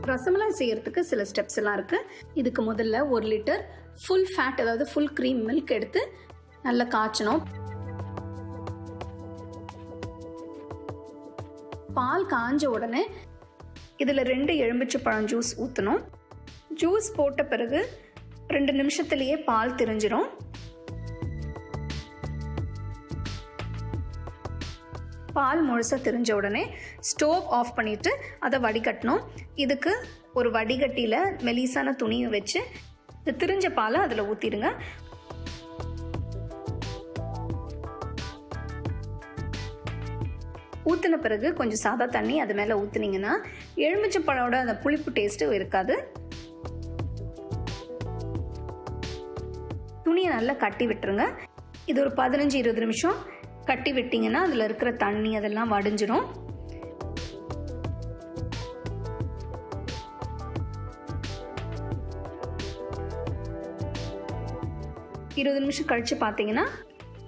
ரசமலாய் செய்யறதுக்கு சில ஸ்டெப்ஸ் எல்லாம் இருக்கு. இதுக்கு முதல்ல 1 லிட்டர் ஃபுல் ஃபேட், அதாவது ஃபுல் க்ரீம் மில்க் எடுத்து நல்லா காய்ச்சணும். பால் காஞ்ச உடனே இதில் 2 எலுமிச்சைப்பழம் ஜூஸ் ஊற்றணும். ஜூஸ் போட்ட பிறகு 2 நிமிஷத்துலேயே பால் திரிஞ்சிடும். பால் முழுசாக திரிஞ்ச உடனே ஸ்டோவ் ஆஃப் பண்ணிவிட்டு அதை வடிகட்டணும். இதுக்கு ஒரு வடிகட்டியில் மெலிசான துணியை வச்சு இந்த திரிஞ்ச பாலை அதில் ஊற்றிடுங்க. ஊற்றின பிறகு கொஞ்சம் சாதா தண்ணி அது மேலே ஊற்றுனீங்கன்னா எலுமிச்சைப்பழோட அந்த புளிப்பு டேஸ்ட்டு இருக்காது. துணியை நல்லா கட்டி விட்டுருங்க. இது ஒரு 15-20 நிமிஷம் கட்டி விட்டிங்கன்னா அதில் இருக்கிற தண்ணி அதெல்லாம் வடிஞ்சிடும். இருபது நிமிஷம் கழித்து பார்த்தீங்கன்னா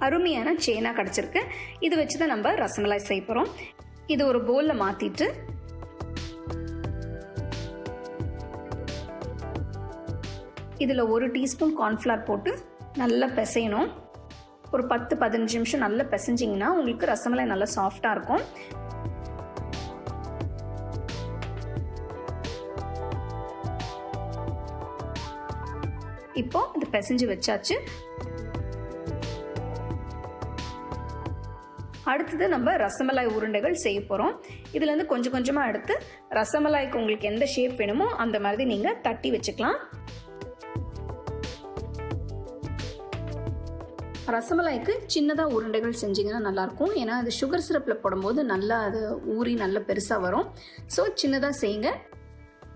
அருமையான சேனா கிடச்சிருக்கு. இது வச்சு தான் நம்ம ரசமலாய் செய்ய போகிறோம். இது ஒரு பவுலில் மாற்றிட்டு இதில் 1 டீஸ்பூன் கார்ன்ஃப்ளவர் போட்டு நல்லா பிசையணும். ஒரு 10-15 நிமிஷம் நல்லா பிசைஞ்சிங்கன்னா உங்களுக்கு ரசமலாய் நல்லா சாஃப்டாக இருக்கும். இப்போ இது பிசைஞ்சு வச்சாச்சு. அடுத்தது நம்ம ரசமலாய் உருண்டைகள் செய்ய போகிறோம். இதுலேருந்து கொஞ்சம் கொஞ்சமாக எடுத்து ரசமலாய்க்கு உங்களுக்கு எந்த ஷேப் வேணுமோ அந்த மாதிரி நீங்கள் தட்டி வச்சுக்கலாம். ரசமலாய்க்கு சின்னதாக உருண்டைகள் செஞ்சிங்கன்னா நல்லாயிருக்கும். ஏன்னா அது சுகர் சிரப்பில் போடும்போது நல்லா அது ஊறி நல்லா பெருசாக வரும். ஸோ சின்னதாக செய்யுங்க.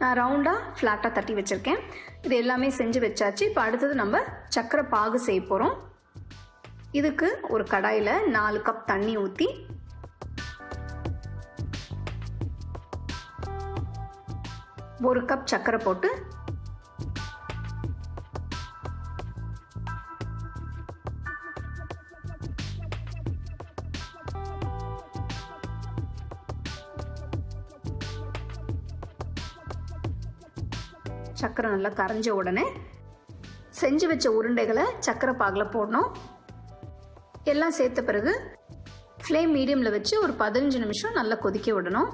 நான் ரவுண்டாக ஃப்ளாட்டாக தட்டி வச்சுருக்கேன். இது எல்லாமே செஞ்சு வச்சாச்சு. இப்போ அடுத்தது நம்ம சர்க்கரை பாகு செய்ய போகிறோம். இதுக்கு ஒரு கடாயில் 4 கப் தண்ணி ஊற்றி ஒரு கப் சர்க்கரை போட்டு சர்க்கரை நல்லா கரைஞ்ச உடனே செஞ்சு வச்ச உருண்டைகளை சர்க்கரை பாகில் போடணும். எல்லாம் சேர்த்த பிறகு ஃப்ளேம் மீடியமில் வச்சு ஒரு 15 நிமிஷம் நல்லா கொதிக்க விடணும்.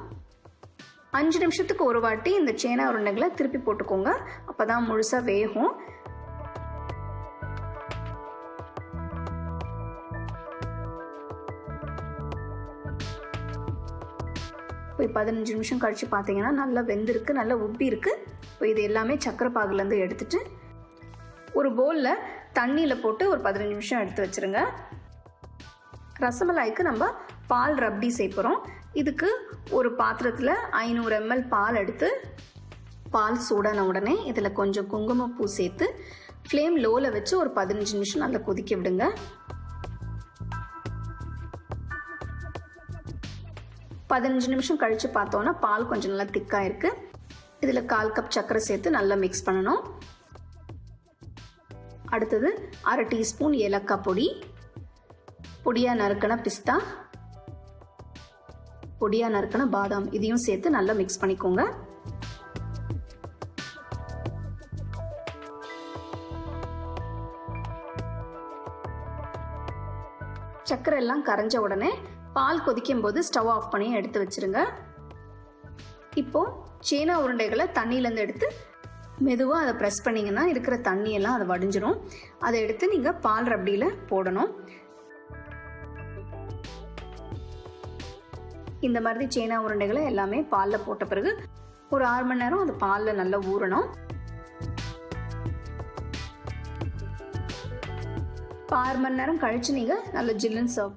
5 நிமிஷத்துக்கு ஒரு வாட்டி இந்த சேனா உருண்டைகளை திருப்பி போட்டுக்கோங்க. அப்போ தான் முழுசாக வேகும். இப்போ 15 நிமிஷம் கழித்து பார்த்தீங்கன்னா நல்லா வெந்திருக்கு, நல்லா உப்பி இருக்குது. இப்போ இது எல்லாமே சர்க்கரை பாகுலேருந்து எடுத்துட்டு ஒரு பவுலில் தண்ணியில் போட்டு ஒரு 15 நிமிஷம் எடுத்து வச்சுருங்க. ரசமலாய்க்கு நம்ம பால் ரப்டி செய்ய போகிறோம். இதுக்கு ஒரு பாத்திரத்தில் 500 ml பால் எடுத்து பால் சூடான உடனே இதில் கொஞ்சம் குங்குமப்பூ சேர்த்து ஃப்ளேம் லோவில் வச்சு ஒரு 15 நிமிஷம் நல்லா கொதிக்க விடுங்க. பதினஞ்சு நிமிஷம் கழித்து பார்த்தோன்னா பால் கொஞ்சம் நல்லா திக்காக இருக்குது. இதில் 1/4 கப் சர்க்கரை சேர்த்து நல்லா மிக்ஸ் பண்ணணும். அடுத்தது 1/2 டீஸ்பூன் ஏலக்காய் பொடி, பொடியாக நறுக்கின பிஸ்தா, பொடியாக நறுக்கின பாதாம், இதையும் சேர்த்து நல்லா மிக்ஸ் பண்ணிக்கோங்க. சர்க்கரை எல்லாம் கரைஞ்ச உடனே பால் கொதிக்கும் போது ஸ்டவ் ஆஃப் பண்ணி எடுத்து வச்சிருங்க. இப்போ சேனா உருண்டைகளை தண்ணியிலேருந்து எடுத்து மெதுவாக அதை ப்ரெஸ் பண்ணிங்கன்னா இருக்கிற தண்ணியெல்லாம் அதை வடிஞ்சிரும். அதை எடுத்து நீங்கள் பால் ரப்டியில் போடணும். இந்த மாதிரி சேனா உருண்டைகளை எல்லாமே பாலில் போட்ட பிறகு ஒரு 6 மணி நேரம் அது பாலில் நல்லா ஊறணும். 6 மணி நேரம் கழித்து நீங்கள் நல்லா ஜில்லுன்னு சர்வ்